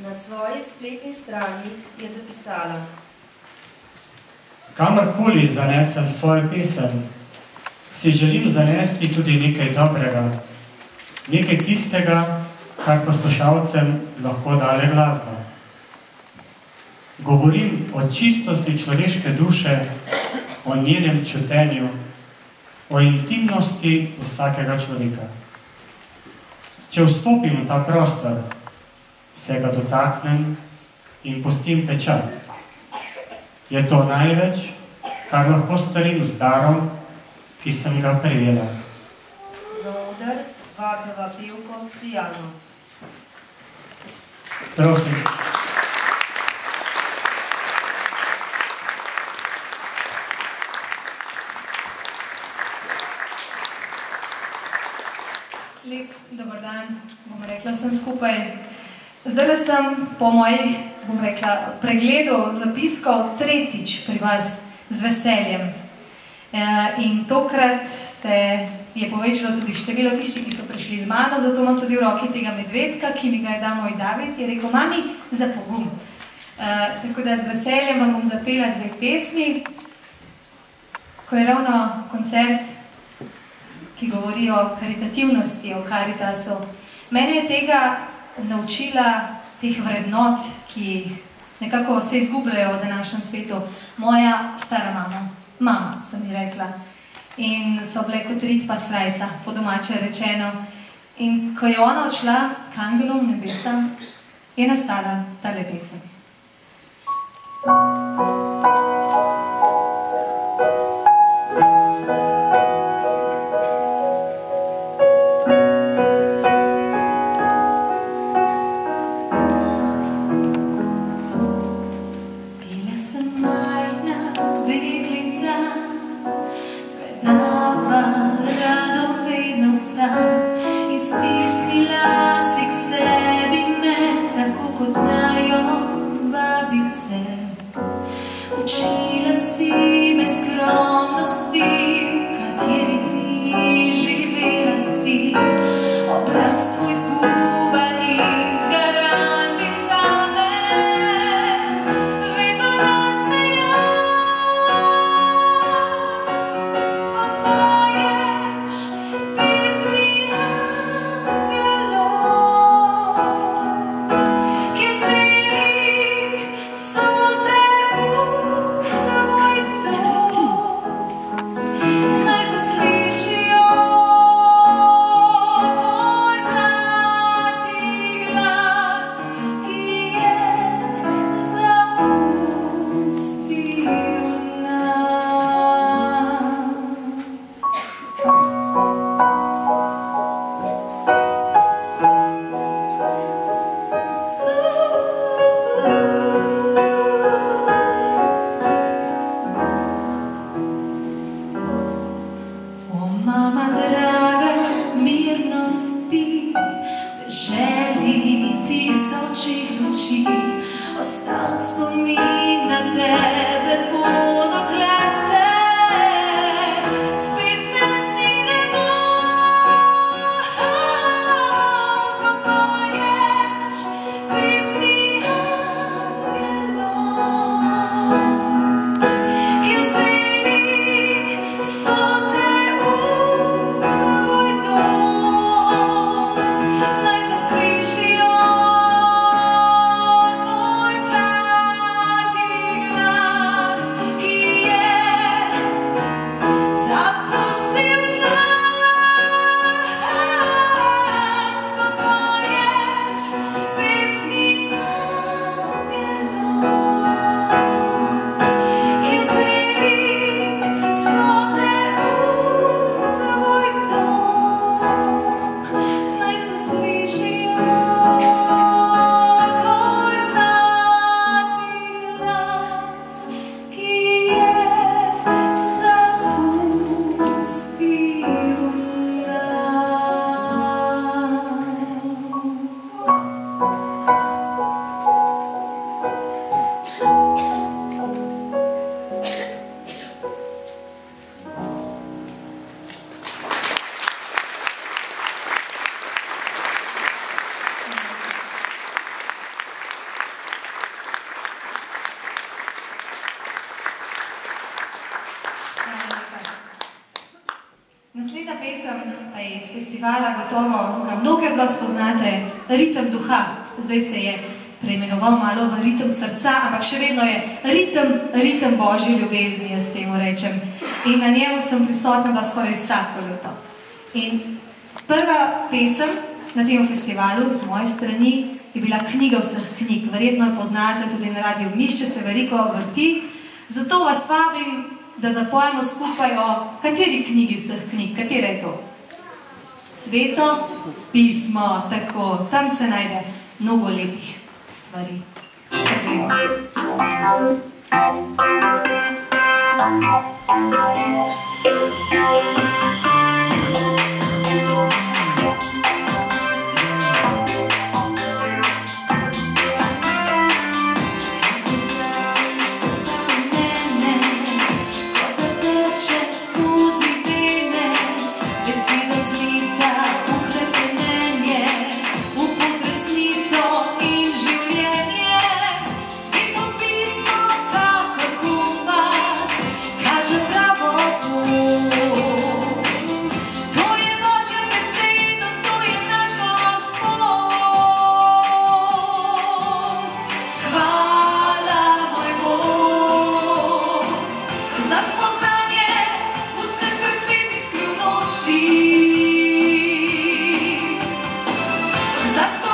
Na svoji spletni strani je zapisala: Kamorkoli zanesem svojo pesem, si želim zanesti tudi nekaj dobrega, nekaj tistega, kar poslušalcem lahko dale glasba. Govorim o čistosti človeške duše, o njenem čutenju, o intimnosti vsakega človeka. Če vstopim v ta prostor, se ga dotaknem in pustim pečat. Je to največ, kar lahko storim z darom, ki sem ga prejela. V oder vabljava pevko Tijano. Prosim. Lep dober dan, bom rekla vsem skupaj. Zdajle sem po moji, bom rekla, pregledu zapiskov tretjič pri vas z veseljem. In tokrat se je povečalo tudi število tistih, ki so prišli z mano, zato imam tudi v roki tega medvedka, ki mi ga je dal moj David, je rekel: mami, za pogum. Tako da z veseljem vam bom zapela dve pesmi, ko je ravno koncert, ki govori o karitativnosti, o Karitasu. Mene je tega naučila, teh vrednot, ki nekako se izgubljajo v današnjem svetu, moja stara mama. Mama, sem ji rekla. In so bile kot rit pa srajca, po domače rečeno. In ko je ona odšla k angelom nebesa, je nastala tale pesem. In stisnila si k sebi me, tako kot znajo babice. Učila si me skromnosti, v kateri ti živela si. Obraz tvoj zguban in zgaran bil zame, vedno nasmejan. Ko poješ pesmi so te v svoj dom. festivala, gotovo ga mnogi od vas poznate, Ritem duha. Zdaj se je preimenoval malo v Ritem srca, ampak še vedno je ritem Božje ljubezni, jaz temu rečem. In na njemu sem prisotna bila skoraj vsako leto. In prva pesem na tem festivalu z moje strani je bila Knjiga vseh knjig. Verjetno jo poznate tudi na Radiu Mišče, se veliko vrti. Zato vas vabim, da zapojemo skupaj o kateri knjigi vseh knjig. Katera je to? Sveto pismo, tako. Tam se najde mnogo lepih stvari. Za